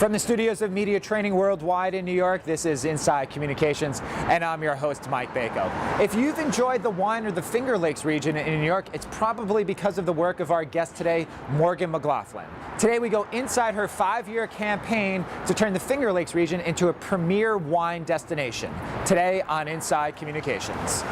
From the studios of Media Training Worldwide in New York, this is Inside Communications, and I'm your host, Mike Bako. If you've enjoyed the wine or the Finger Lakes region in New York, it's probably because of the work of our guest today, Morgen McLaughlin. Today we go inside her 5-year campaign to turn the Finger Lakes region into a premier wine destination. Today on Inside Communications.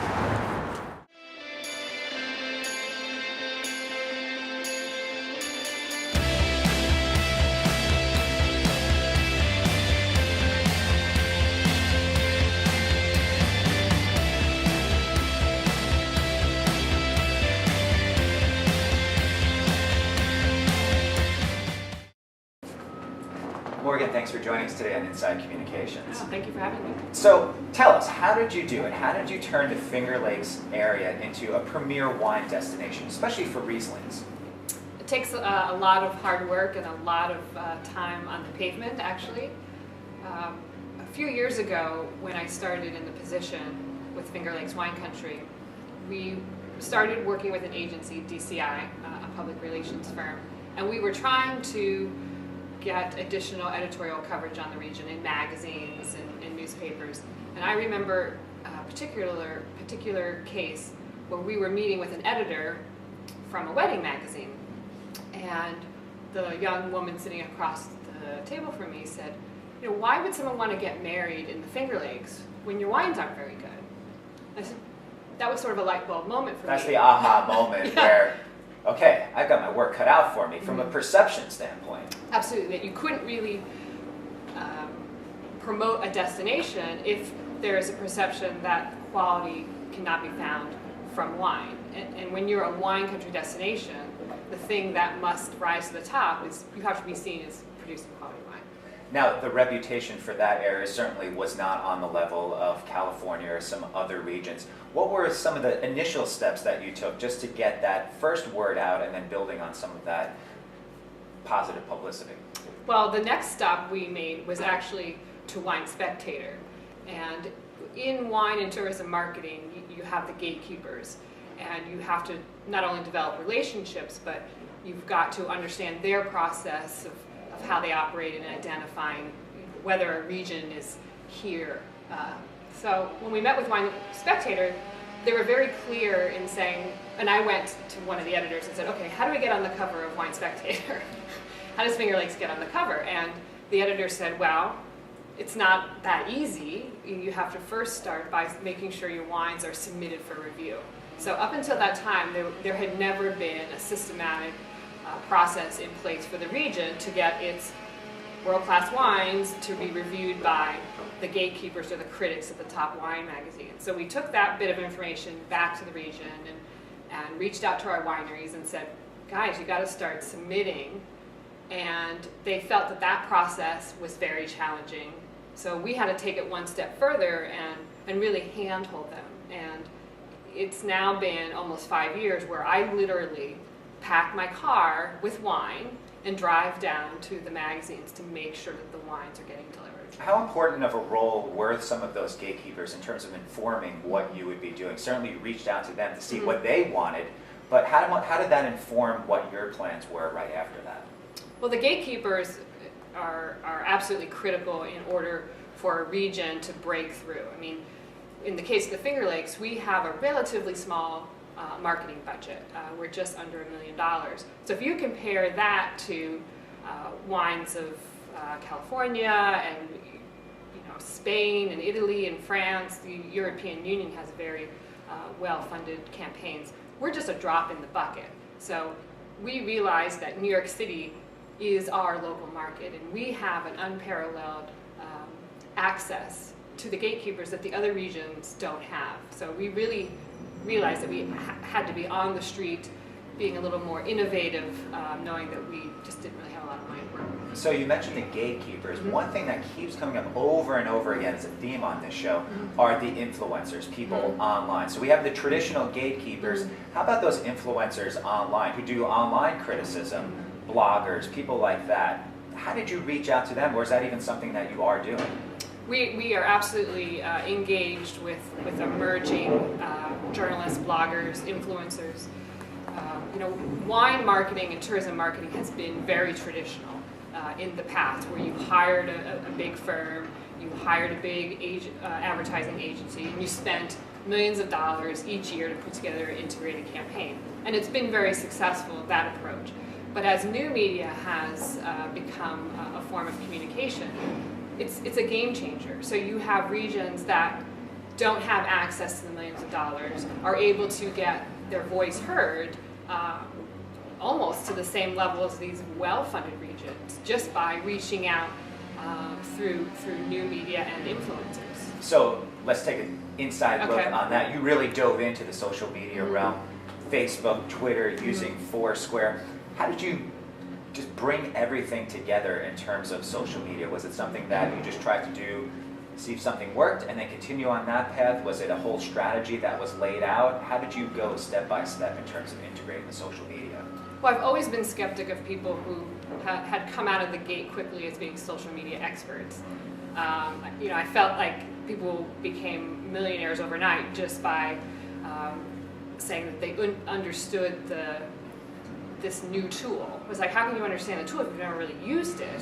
Morgen, thanks for joining us today on Inside Communications. Oh, thank you for having me. So tell us, how did you do it? How did you turn the Finger Lakes area into a premier wine destination, especially for Rieslings? It takes a lot of hard work and a lot of time on the pavement, actually. A few years ago, when I started in the position with Finger Lakes Wine Country, we started working with an agency, DCI, a public relations firm, and we were trying to get additional editorial coverage on the region in magazines and newspapers. And I remember a particular case where we were meeting with an editor from a wedding magazine, and the young woman sitting across the table from me said, "You know, why would someone want to get married in the Finger Lakes when your wines aren't very good?" I said, that was sort of a light bulb moment for me. That's the aha moment where, okay, I've got my work cut out for me from a perception standpoint. Absolutely, that you couldn't really promote a destination if there is a perception that quality cannot be found from wine. And when you're a wine country destination, the thing that must rise to the top is you have to be seen as producing quality wine. Now, the reputation for that area certainly was not on the level of California or some other regions. What were some of the initial steps that you took just to get that first word out and then building on some of that positive publicity? Well, the next stop we made was actually to Wine Spectator. And in wine and tourism marketing, you have the gatekeepers, and you have to not only develop relationships, but you've got to understand their process of how they operate in identifying whether a region is here. So when we met with Wine Spectator, they were very clear in saying, and I went to one of the editors and said, okay, how do we get on the cover of Wine Spectator? How does Finger Lakes get on the cover? And the editor said, well, it's not that easy. You have to first start by making sure your wines are submitted for review. So up until that time, there had never been a systematic process in place for the region to get its world-class wines to be reviewed by the gatekeepers or the critics of the top wine magazines. So we took that bit of information back to the region and reached out to our wineries and said, guys, you got to start submitting. And they felt that process was very challenging. So we had to take it one step further and really handhold them. And it's now been almost 5 years where I literally pack my car with wine and drive down to the magazines to make sure that the wines are getting delivered. How important of a role were some of those gatekeepers in terms of informing what you would be doing? Certainly you reached out to them to see what they wanted, but how did that inform what your plans were right after that? Well, the gatekeepers are absolutely critical in order for a region to break through. I mean, in the case of the Finger Lakes, we have a relatively small marketing budget. We're just under $1 million. So if you compare that to wines of California and Spain and Italy and France, the European Union has very well-funded campaigns. We're just a drop in the bucket. So we realize that New York City is our local market, and we have an unparalleled access to the gatekeepers that the other regions don't have. So we really realized that we had to be on the street, being a little more innovative, knowing that we just didn't really have a lot of money to work with. So you mentioned the gatekeepers. One thing that keeps coming up over and over again as a theme on this show are the influencers, people online. So we have the traditional gatekeepers. How about those influencers online who do online criticism, bloggers, people like that? How did you reach out to them, or is that even something that you are doing? We are absolutely engaged with emerging journalists, bloggers, influencers. Wine marketing and tourism marketing has been very traditional. in the past, where you hired a big firm, you hired a big advertising agency, and you spent millions of dollars each year to put together an integrated campaign. And it's been very successful, that approach. But as new media has become a form of communication, it's a game changer. So you have regions that don't have access to the millions of dollars, are able to get their voice heard almost to the same level as these well-funded regions, just by reaching out through new media and influencers. So let's take an inside look on that. You really dove into the social media realm, Facebook, Twitter, using Foursquare. How did you just bring everything together in terms of social media? Was it something that you just tried to do, see if something worked, and then continue on that path? Was it a whole strategy that was laid out? How did you go step by step in terms of integrating the social media? Well, I've always been skeptic of people who had come out of the gate quickly as being social media experts. I felt like people became millionaires overnight just by saying that they understood this new tool. It was like, how can you understand the tool if you've never really used it?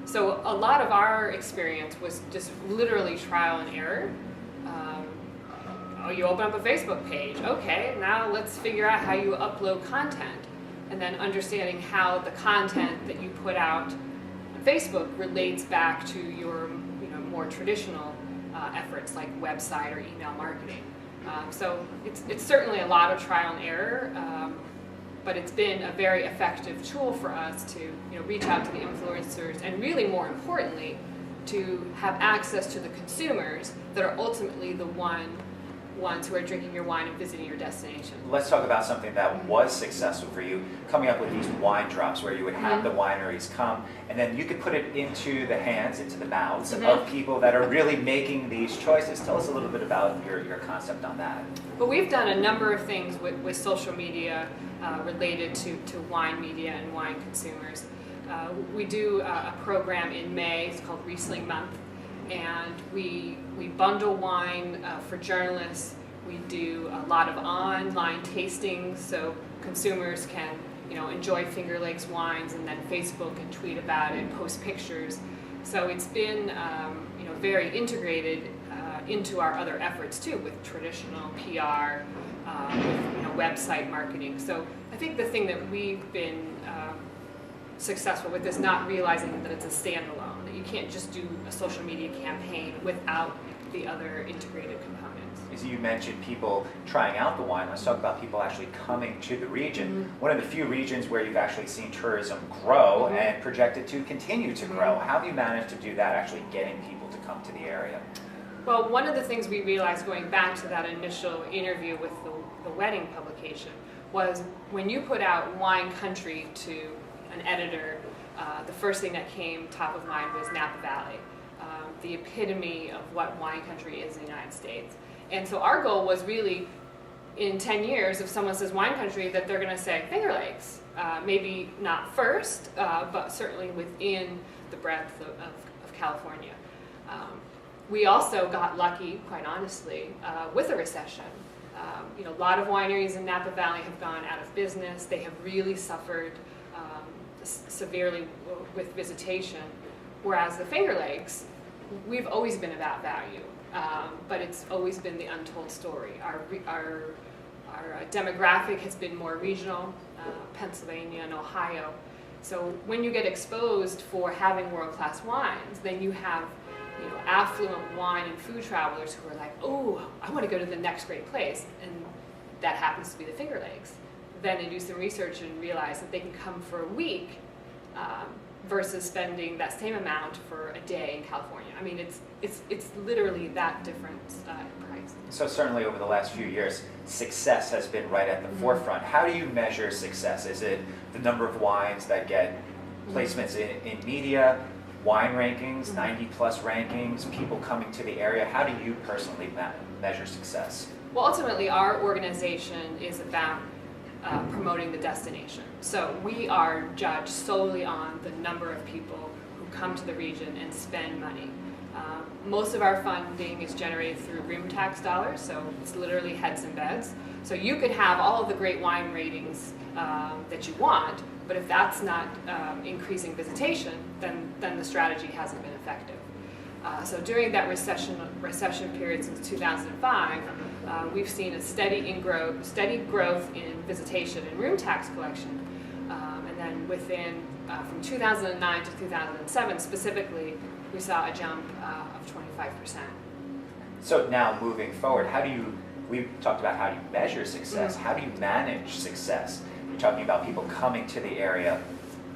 So a lot of our experience was just literally trial and error. You open up a Facebook page. Okay, now let's figure out how you upload content. And then understanding how the content that you put out on Facebook relates back to your more traditional efforts like website or email marketing. So it's certainly a lot of trial and error, but it's been a very effective tool for us to reach out to the influencers, and really more importantly, to have access to the consumers that are ultimately the ones who are drinking your wine and visiting your destination. Let's talk about something that was successful for you, coming up with these wine drops where you would have the wineries come, and then you could put it into the hands, into the mouths of people that are really making these choices. Tell us a little bit about your concept on that. Well, we've done a number of things with social media related to wine media and wine consumers. We do a program in May, it's called Riesling Month, and we bundle wine for journalists. We do a lot of online tastings, so consumers can enjoy Finger Lakes wines and then Facebook and tweet about it, post pictures. So it's been very integrated into our other efforts too, with traditional PR, with website marketing. So I think the thing that we've been successful with is not realizing that it's a standalone, that you can't just do a social media campaign without the other integrated components. As you mentioned people trying out the wine, let's talk about people actually coming to the region. One of the few regions where you've actually seen tourism grow and projected to continue to grow. How have you managed to do that, actually getting people to come to the area? Well, one of the things we realized going back to that initial interview with the wedding publication was when you put out wine country to an editor, the first thing that came top of mind was Napa Valley, the epitome of what wine country is in the United States. And so our goal was really, in 10 years, if someone says wine country, that they're going to say Finger Lakes. Maybe not first, but certainly within the breadth of California. We also got lucky, quite honestly, with a recession. A lot of wineries in Napa Valley have gone out of business. They have really suffered severely with visitation, whereas the Finger Lakes, we've always been about value, but it's always been the untold story. Our demographic has been more regional, Pennsylvania and Ohio. So when you get exposed for having world-class wines, then you have affluent wine and food travelers who are like, oh, I want to go to the next great place, and that happens to be the Finger Lakes. Then they do some research and realize that they can come for a week versus spending that same amount for a day in California. I mean, it's literally that difference in price. So certainly over the last few years, success has been right at the forefront. How do you measure success? Is it the number of wines that get placements in media, wine rankings, 90 plus rankings, people coming to the area? How do you personally measure success? Well, ultimately, our organization is about promoting the destination. So we are judged solely on the number of people who come to the region and spend money. Most of our funding is generated through room tax dollars, so it's literally heads and beds. So you could have all of the great wine ratings that you want, But if that's not increasing visitation, then the strategy hasn't been effective. So during that recession period since 2005, we've seen a steady growth in visitation and room tax collection. And then from 2009 to 2007 specifically, we saw a jump of 25%. So now moving forward, we've talked about how do you measure success, how do you manage success? You're talking about people coming to the area.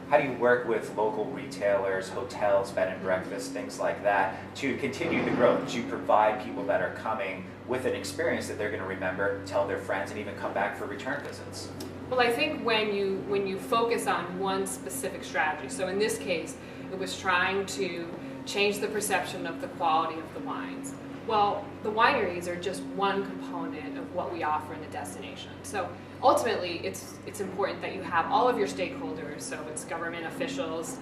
How do you work with local retailers, hotels, bed and breakfast, things like that, to continue the growth, to provide people that are coming with an experience that they're going to remember, tell their friends, and even come back for return visits? Well, I think when you focus on one specific strategy, so in this case, it was trying to change the perception of the quality of the wines. Well, the wineries are just one component of what we offer in the destination. So ultimately, it's important that you have all of your stakeholders, so it's government officials,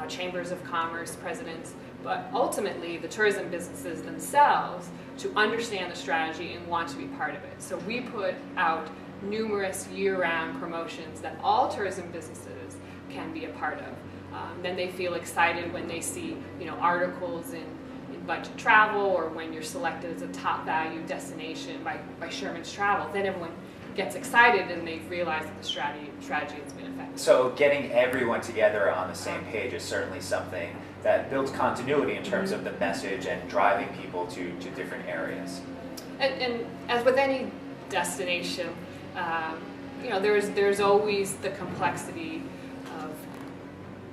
chambers of commerce, presidents, but ultimately the tourism businesses themselves to understand the strategy and want to be part of it. So we put out numerous year-round promotions that all tourism businesses can be a part of. Then they feel excited when they see, articles in Budget Travel, or when you're selected as a top value destination by Sherman's Travel. Then everyone gets excited and they've realized that the strategy has been effective. So getting everyone together on the same page is certainly something that builds continuity in terms of the message and driving people to different areas. And as with any destination, there's always the complexity of,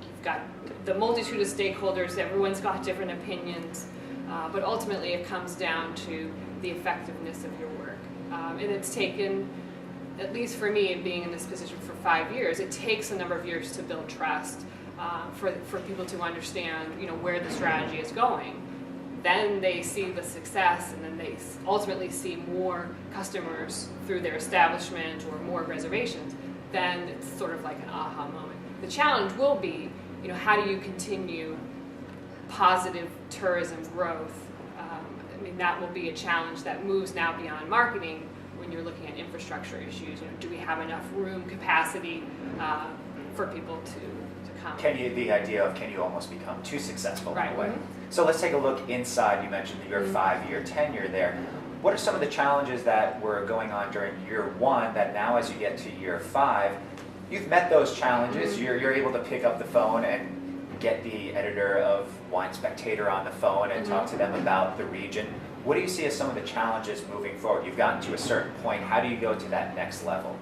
you've got the multitude of stakeholders, everyone's got different opinions, but ultimately it comes down to the effectiveness of your work. And it's taken, at least for me, being in this position for 5 years, it takes a number of years to build trust, for people to understand, where the strategy is going. Then they see the success, and then they ultimately see more customers through their establishment or more reservations. Then it's sort of like an aha moment. The challenge will be, how do you continue positive tourism growth? That will be a challenge that moves now beyond marketing when you're looking at infrastructure issues. Do we have enough room capacity for people to come? The idea of can you almost become too successful right. in a way? Mm-hmm. So let's take a look inside. You mentioned your 5-year tenure there. What are some of the challenges that were going on during year 1 that now as you get to year 5, you've met those challenges, Mm-hmm. you're able to pick up the phone and get the editor of Wine Spectator on the phone and talk to them about the region. What do you see as some of the challenges moving forward? You've gotten to a certain point. How do you go to that next level?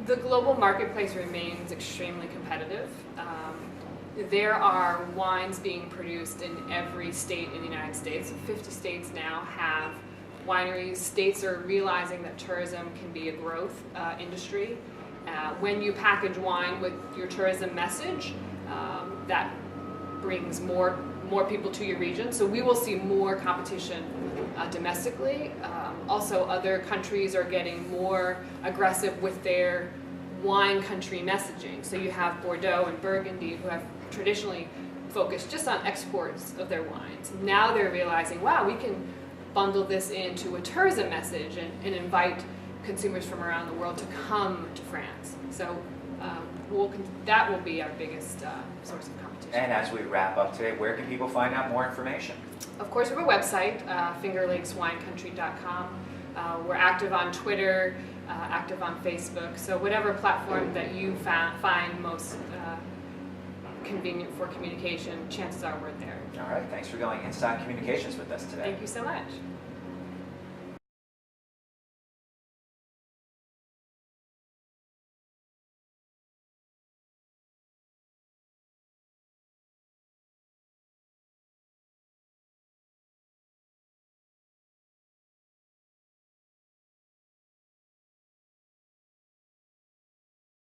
The global marketplace remains extremely competitive. There are wines being produced in every state in the United States. 50 states now have wineries. States are realizing that tourism can be a growth industry. When you package wine with your tourism message, that brings more people to your region. So we will see more competition domestically. Also, other countries are getting more aggressive with their wine country messaging. So you have Bordeaux and Burgundy, who have traditionally focused just on exports of their wines. Now they're realizing, wow, we can bundle this into a tourism message and invite consumers from around the world to come to France. So that will be our biggest source of competition. And as we wrap up today, where can people find out more information? Of course, we have a website, fingerlakeswinecountry.com. We're active on Twitter, active on Facebook. So whatever platform that you find most convenient for communication, chances are we're there. All right, thanks for going inside communications with us today. Thank you so much.